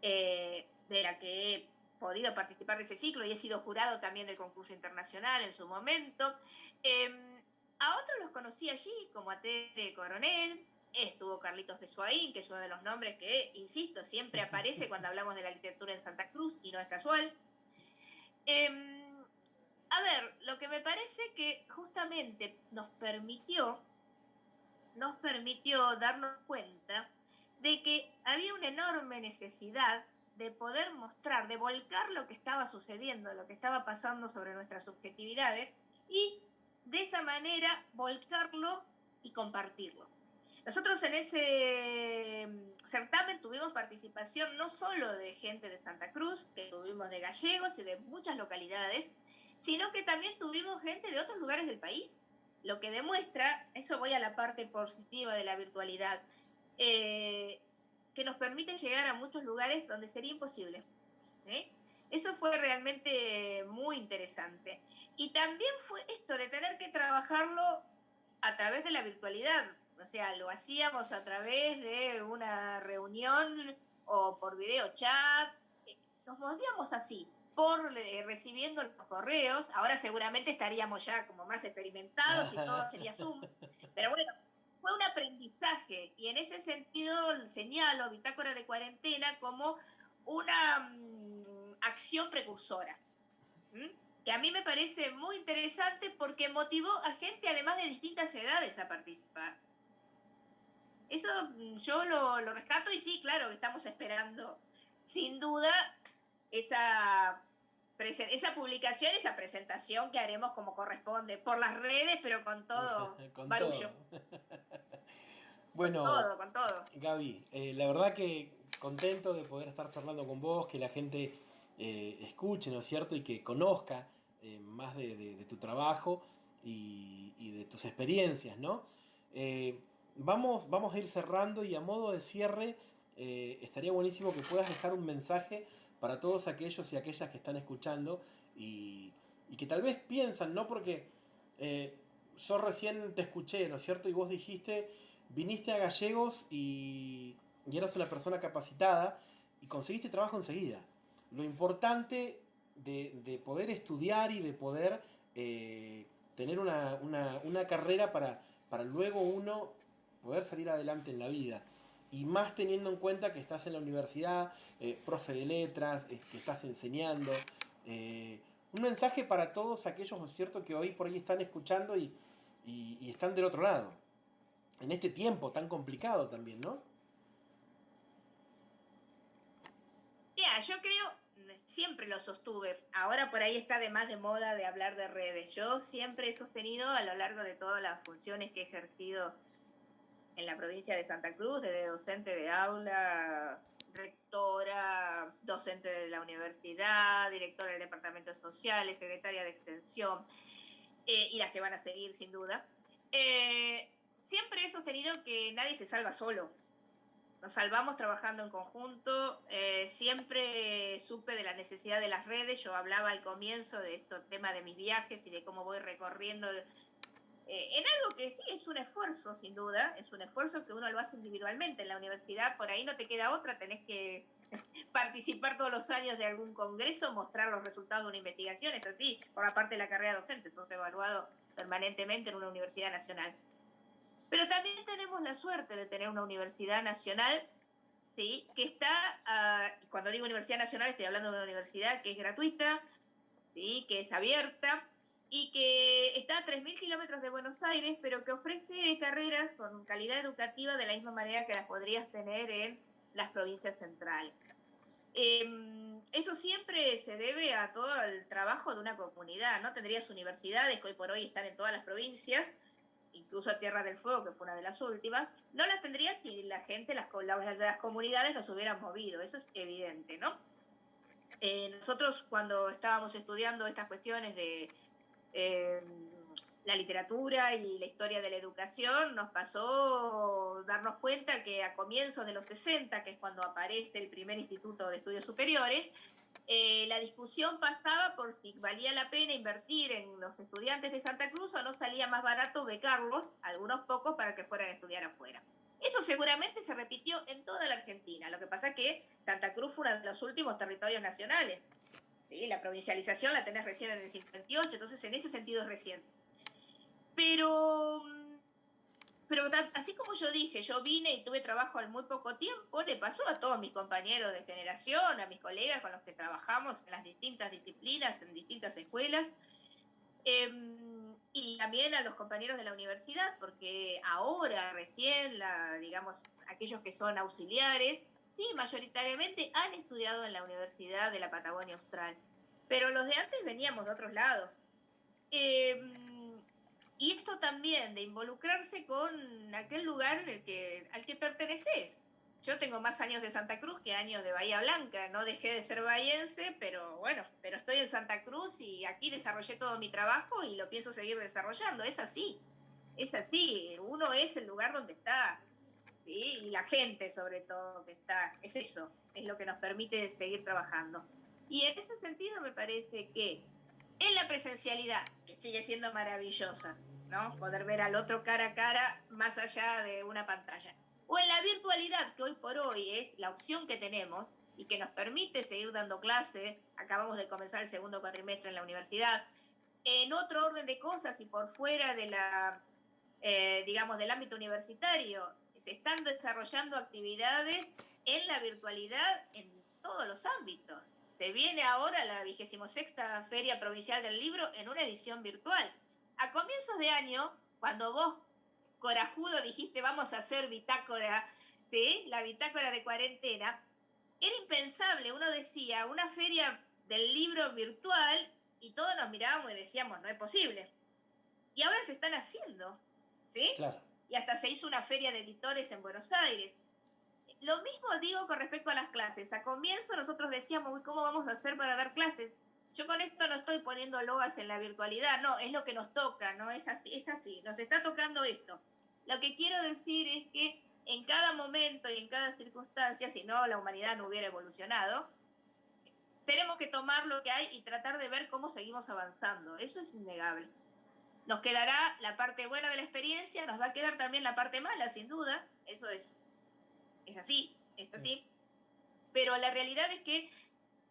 de la que he podido participar de ese ciclo y he sido jurado también del concurso internacional en su momento. A otros los conocí allí, como a Tere Coronel, estuvo Carlitos Besuaín, que es uno de los nombres que, insisto, siempre aparece cuando hablamos de la literatura en Santa Cruz y no es casual. A ver, lo que me parece que justamente nos permitió darnos cuenta de que había una enorme necesidad de poder mostrar, de volcar lo que estaba sucediendo, lo que estaba pasando sobre nuestras subjetividades y de esa manera volcarlo y compartirlo. Nosotros en ese certamen tuvimos participación no solo de gente de Santa Cruz, que tuvimos de gallegos y de muchas localidades, sino que también tuvimos gente de otros lugares del país, lo que demuestra, eso voy a la parte positiva de la virtualidad, que nos permite llegar a muchos lugares donde sería imposible. ¿Sí? Eso fue realmente muy interesante. Y también fue esto de tener que trabajarlo a través de la virtualidad. O sea, lo hacíamos a través de una reunión o por video chat. Nos movíamos así, por recibiendo los correos. Ahora seguramente estaríamos ya como más experimentados y todo sería Zoom. Pero bueno, fue un aprendizaje y en ese sentido señalo Bitácora de Cuarentena como una acción precursora, que a mí me parece muy interesante porque motivó a gente además de distintas edades a participar. Eso yo lo rescato y sí, claro, estamos esperando sin duda esa publicación, esa presentación que haremos como corresponde, por las redes, pero con todo Con barullo. todo. Bueno, Con todo. Gaby, la verdad que contento de poder estar charlando con vos, que la gente escuche, ¿no es cierto? Y que conozca más de tu trabajo y de tus experiencias, ¿no? Vamos a ir cerrando y a modo de cierre, estaría buenísimo que puedas dejar un mensaje para todos aquellos y aquellas que están escuchando y que tal vez piensan, ¿no? Porque yo recién te escuché, ¿no es cierto? Y vos dijiste, viniste a Gallegos y eras una persona capacitada y conseguiste trabajo enseguida. Lo importante de poder estudiar y de poder tener una carrera para luego uno poder salir adelante en la vida. Y más teniendo en cuenta que estás en la universidad, profe de letras, que estás enseñando. Un mensaje para todos aquellos, ¿no es cierto?, que hoy por ahí están escuchando y están del otro lado. En este tiempo tan complicado también, ¿no? Mira, yo creo, siempre lo sostuve, ahora por ahí está de más de moda de hablar de redes. Yo siempre he sostenido a lo largo de todas las funciones que he ejercido en la provincia de Santa Cruz, desde docente de aula, rectora, docente de la universidad, directora del departamento de sociales, secretaria de extensión, y las que van a seguir sin duda. Siempre he sostenido que nadie se salva solo. Nos salvamos trabajando en conjunto. Siempre supe de la necesidad de las redes. Yo hablaba al comienzo de este tema de mis viajes y de cómo voy recorriendo en algo que sí es un esfuerzo, sin duda, es un esfuerzo que uno lo hace individualmente. En la universidad por ahí no te queda otra, tenés que participar todos los años de algún congreso, mostrar los resultados de una investigación, es así, por la parte de la carrera docente, sos evaluado permanentemente en una universidad nacional. Pero también tenemos la suerte de tener una universidad nacional, ¿sí?, que está, cuando digo universidad nacional estoy hablando de una universidad que es gratuita, ¿sí?, que es abierta, y que está a 3.000 kilómetros de Buenos Aires, pero que ofrece carreras con calidad educativa de la misma manera que las podrías tener en las provincias centrales. Eso siempre se debe a todo el trabajo de una comunidad. No tendrías universidades que hoy por hoy están en todas las provincias, incluso Tierra del Fuego, que fue una de las últimas, no las tendrías si la gente, las comunidades nos hubieran movido. Eso es evidente, ¿no? Nosotros cuando estábamos estudiando estas cuestiones de la literatura y la historia de la educación, nos pasó darnos cuenta que a comienzos de los 60, que es cuando aparece el primer Instituto de Estudios Superiores, la discusión pasaba por si valía la pena invertir en los estudiantes de Santa Cruz o no salía más barato becarlos, algunos pocos, para que fueran a estudiar afuera. Eso seguramente se repitió en toda la Argentina. Lo que pasa es que Santa Cruz fue uno de los últimos territorios nacionales. ¿Sí? La provincialización la tenés recién en el 58, entonces en ese sentido es reciente. Pero así como yo dije, yo vine y tuve trabajo al muy poco tiempo, le pasó a todos mis compañeros de generación, a mis colegas con los que trabajamos en las distintas disciplinas, en distintas escuelas, y también a los compañeros de la universidad, porque ahora recién, digamos, aquellos que son auxiliares, sí, mayoritariamente han estudiado en la Universidad de la Patagonia Austral, pero los de antes veníamos de otros lados. Y esto también de involucrarse con aquel lugar al que perteneces. Yo tengo más años de Santa Cruz que años de Bahía Blanca. No dejé de ser bahiense, pero bueno, pero estoy en Santa Cruz y aquí desarrollé todo mi trabajo y lo pienso seguir desarrollando. Es así, es así. Uno es el lugar donde está, ¿sí? Y la gente sobre todo que está. Es eso, es lo que nos permite seguir trabajando. Y en ese sentido me parece que en la presencialidad, que sigue siendo maravillosa, ¿no? Poder ver al otro cara a cara más allá de una pantalla. O en la virtualidad, que hoy por hoy es la opción que tenemos y que nos permite seguir dando clases. Acabamos de comenzar el segundo cuatrimestre en la universidad. En otro orden de cosas y por fuera de la, digamos, del ámbito universitario, se están desarrollando actividades en la virtualidad en todos los ámbitos. Se viene ahora la 26ª Feria Provincial del Libro en una edición virtual. A comienzos de año, cuando vos, corajudo, dijiste vamos a hacer bitácora, ¿sí? La bitácora de cuarentena, era impensable. Uno decía, una feria del libro virtual, y todos nos mirábamos y decíamos, no es posible. Y ahora se están haciendo, ¿sí? Claro. Y hasta se hizo una feria de editores en Buenos Aires. Lo mismo digo con respecto a las clases. A comienzo nosotros decíamos, uy, ¿cómo vamos a hacer para dar clases? Yo con esto no estoy poniendo loas en la virtualidad, no, es lo que nos toca, no es así, nos está tocando esto. Lo que quiero decir es que en cada momento y en cada circunstancia, si no la humanidad no hubiera evolucionado, tenemos que tomar lo que hay y tratar de ver cómo seguimos avanzando. Eso es innegable. Nos quedará la parte buena de la experiencia, nos va a quedar también la parte mala, sin duda, eso es así, es así. Pero la realidad es que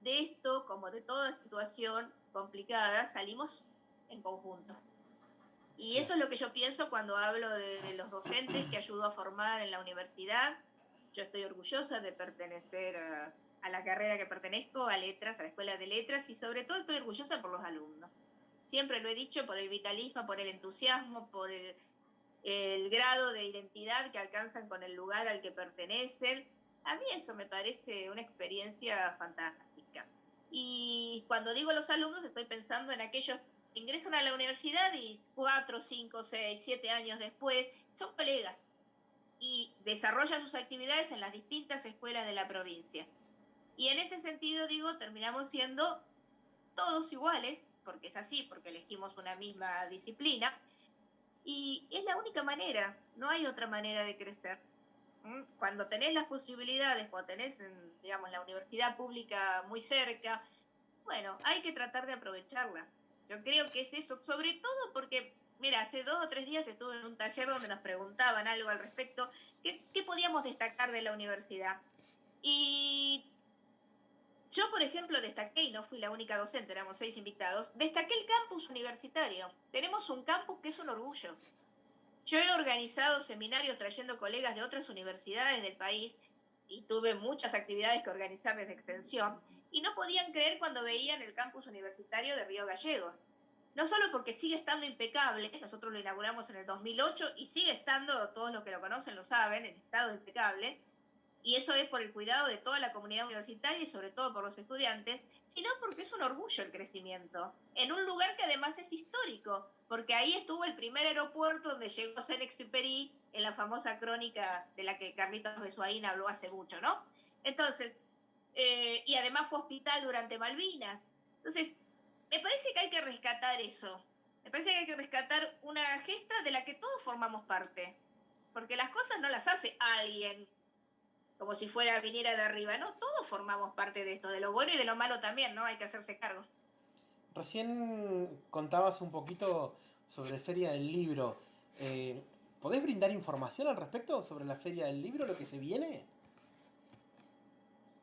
de esto, como de toda situación complicada, salimos en conjunto. Y eso es lo que yo pienso cuando hablo de los docentes que ayudo a formar en la universidad. Yo estoy orgullosa de pertenecer a la carrera que pertenezco, a letras, a la escuela de letras, y sobre todo estoy orgullosa por los alumnos. Siempre lo he dicho, por el vitalismo, por el entusiasmo, por el grado de identidad que alcanzan con el lugar al que pertenecen. A mí eso me parece una experiencia fantástica. Y cuando digo los alumnos, estoy pensando en aquellos que ingresan a la universidad y 4, 5, 6, 7 años después son colegas y desarrollan sus actividades en las distintas escuelas de la provincia. Y en ese sentido, digo, terminamos siendo todos iguales, porque es así, porque elegimos una misma disciplina, y es la única manera, no hay otra manera de crecer. Cuando tenés las posibilidades, cuando tenés, digamos, la universidad pública muy cerca, bueno, hay que tratar de aprovecharla. Yo creo que es eso, sobre todo porque, mira, hace 2 o 3 días estuve en un taller donde nos preguntaban algo al respecto, ¿qué podíamos destacar de la universidad? Y yo, por ejemplo, destaqué, y no fui la única docente, éramos 6 invitados, destaqué el campus universitario. Tenemos un campus que es un orgullo. Yo he organizado seminarios trayendo colegas de otras universidades del país y tuve muchas actividades que organizar desde Extensión y no podían creer cuando veían el campus universitario de Río Gallegos. No solo porque sigue estando impecable, nosotros lo inauguramos en el 2008 y sigue estando, todos los que lo conocen lo saben, en estado impecable, y eso es por el cuidado de toda la comunidad universitaria y sobre todo por los estudiantes, sino porque es un orgullo el crecimiento, en un lugar que además es histórico, porque ahí estuvo el primer aeropuerto donde llegó Saint-Exupéry en la famosa crónica de la que Carlitos Besuaín habló hace mucho, ¿no? Entonces, y además fue hospital durante Malvinas. Entonces, me parece que hay que rescatar eso. Me parece que hay que rescatar una gesta de la que todos formamos parte, porque las cosas no las hace alguien como si fuera viniera de arriba, ¿no? Todos formamos parte de esto, de lo bueno y de lo malo también, ¿no? Hay que hacerse cargo. Recién contabas un poquito sobre Feria del Libro. ¿Podés brindar información al respecto sobre la Feria del Libro, lo que se viene?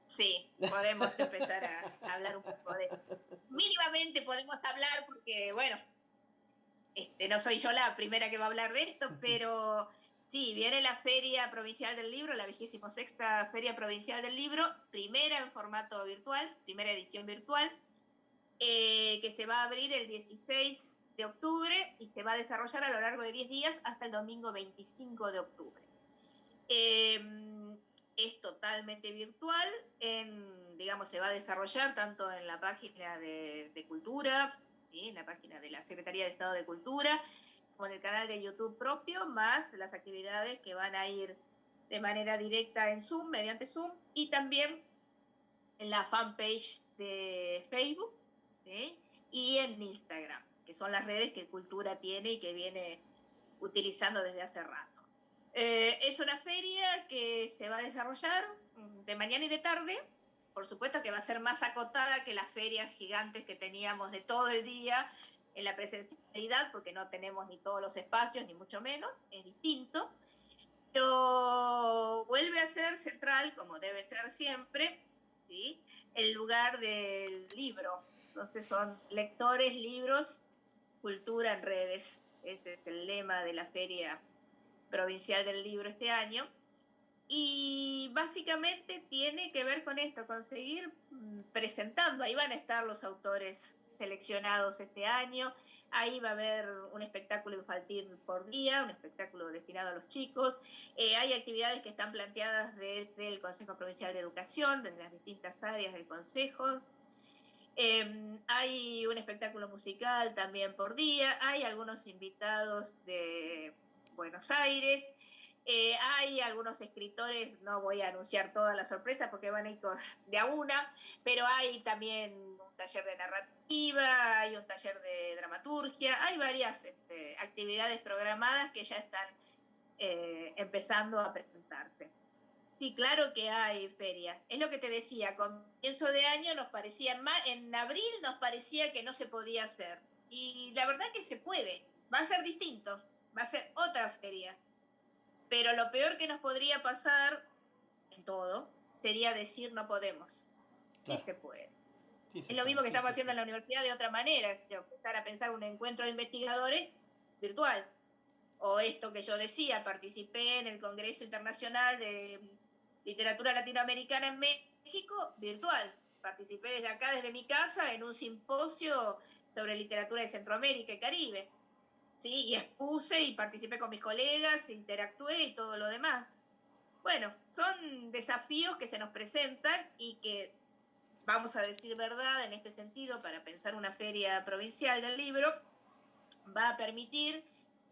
Sí, podemos empezar a hablar un poco de... Mínimamente podemos hablar porque, bueno, no soy yo la primera que va a hablar de esto, pero sí, viene la Feria Provincial del Libro, la 26ª Feria Provincial del Libro, primera en formato virtual, primera edición virtual, que se va a abrir el 16 de octubre y se va a desarrollar a lo largo de 10 días hasta el domingo 25 de octubre. Es totalmente virtual, digamos, se va a desarrollar tanto en la página de Cultura, ¿sí? En la página de la Secretaría de Estado de Cultura, con el canal de YouTube propio, más las actividades que van a ir de manera directa en Zoom, mediante Zoom, y también en la fanpage de Facebook, ¿sí? Y en Instagram, que son las redes que Cultura tiene y que viene utilizando desde hace rato. Es una feria que se va a desarrollar de mañana y de tarde. Por supuesto que va a ser más acotada que las ferias gigantes que teníamos de todo el día en la presencialidad, porque no tenemos ni todos los espacios, ni mucho menos, es distinto. Pero vuelve a ser central, como debe ser siempre, ¿sí? El lugar del libro. Entonces son lectores, libros, cultura en redes. Ese es el lema de la Feria Provincial del Libro este año. Y básicamente tiene que ver con esto, con seguir presentando. Ahí van a estar los autores seleccionados este año. Ahí va a haber un espectáculo infantil por día, un espectáculo destinado a los chicos. Hay actividades que están planteadas desde el Consejo Provincial de Educación, desde las distintas áreas del Consejo. Hay un espectáculo musical también por día. Hay algunos invitados de Buenos Aires. Hay algunos escritores, no voy a anunciar todas las sorpresas porque van a ir de a una, pero hay también un taller de narrativa, hay un taller de dramaturgia, hay varias actividades programadas que ya están empezando a presentarse. Sí, claro que hay feria. Es lo que te decía, comienzo de año nos parecía en abril nos parecía que no se podía hacer. Y la verdad que se puede. Va a ser distinto, va a ser otra feria. Pero lo peor que nos podría pasar en todo sería decir no podemos. Claro. Sí se puede. Sí, es lo mismo que estamos haciendo en la universidad de otra manera, empezar a pensar un encuentro de investigadores virtual. O esto que yo decía, participé en el Congreso Internacional de Literatura Latinoamericana en México, virtual. Participé desde acá, desde mi casa, en un simposio sobre literatura de Centroamérica y Caribe. ¿Sí? Y expuse y participé con mis colegas, interactué y todo lo demás. Bueno, son desafíos que se nos presentan y que, vamos a decir verdad en este sentido, para pensar una feria provincial del libro, va a permitir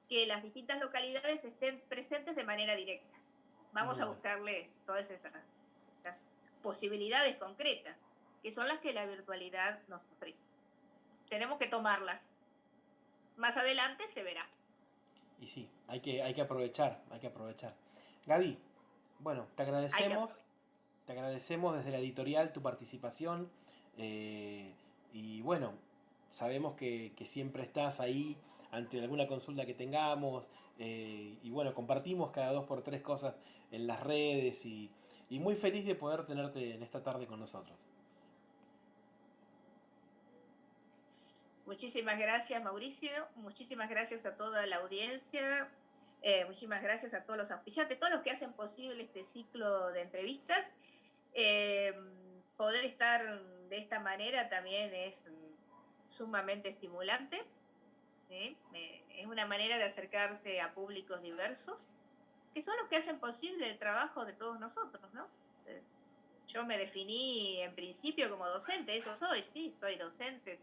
que las distintas localidades estén presentes de manera directa. Vamos a buscarles todas esas posibilidades concretas, que son las que la virtualidad nos ofrece. Tenemos que tomarlas. Más adelante se verá. Y sí, hay que aprovechar, hay que aprovechar. Gaby, bueno, te agradecemos desde la editorial tu participación y bueno, sabemos que siempre estás ahí ante alguna consulta que tengamos y bueno, compartimos cada 2x3 cosas en las redes y muy feliz de poder tenerte en esta tarde con nosotros. Muchísimas gracias, Mauricio. Muchísimas gracias a toda la audiencia. Muchísimas gracias a todos los auspiciantes, todos los que hacen posible este ciclo de entrevistas. Poder estar de esta manera también es sumamente estimulante. ¿Sí? Es una manera de acercarse a públicos diversos, que son los que hacen posible el trabajo de todos nosotros, ¿no? Yo me definí en principio como docente, eso soy, sí, soy docente,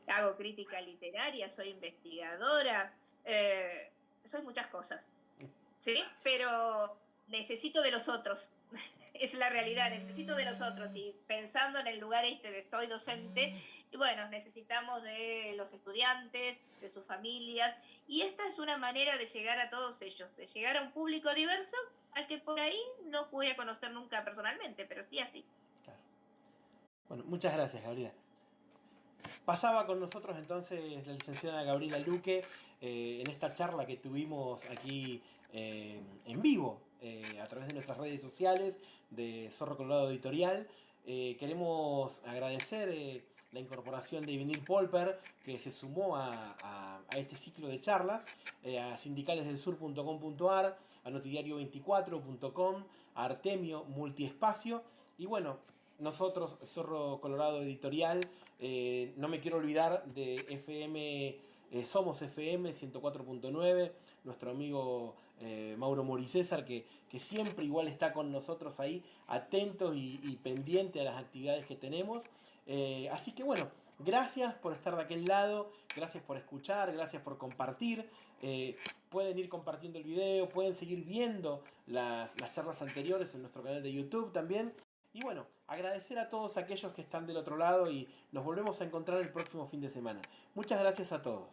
hago crítica literaria, soy investigadora, soy muchas cosas, ¿sí? Pero necesito de los otros, es la realidad, necesito de los otros, y pensando en el lugar de soy docente, y bueno, necesitamos de los estudiantes, de sus familias, y esta es una manera de llegar a todos ellos, de llegar a un público diverso al que por ahí no pude conocer nunca personalmente, pero sí así. Claro. Bueno, muchas gracias, Gabriela. Pasaba con nosotros entonces la licenciada Gabriela Luque en esta charla que tuvimos aquí en vivo a través de nuestras redes sociales de Zorro Colorado Editorial. Queremos agradecer la incorporación de Vinil Polper, que se sumó a este ciclo de charlas, a sindicalesdelsur.com.ar, a notidiario24.com, a Artemio Multiespacio y bueno, nosotros, Zorro Colorado Editorial, no me quiero olvidar de FM, Somos FM 104.9, nuestro amigo Mauro Moricésar, que siempre igual está con nosotros ahí, atento y pendiente a las actividades que tenemos. Así que bueno, gracias por estar de aquel lado, gracias por escuchar, gracias por compartir. Pueden ir compartiendo el video, pueden seguir viendo las charlas anteriores en nuestro canal de YouTube también. Y bueno, agradecer a todos aquellos que están del otro lado y nos volvemos a encontrar el próximo fin de semana. Muchas gracias a todos.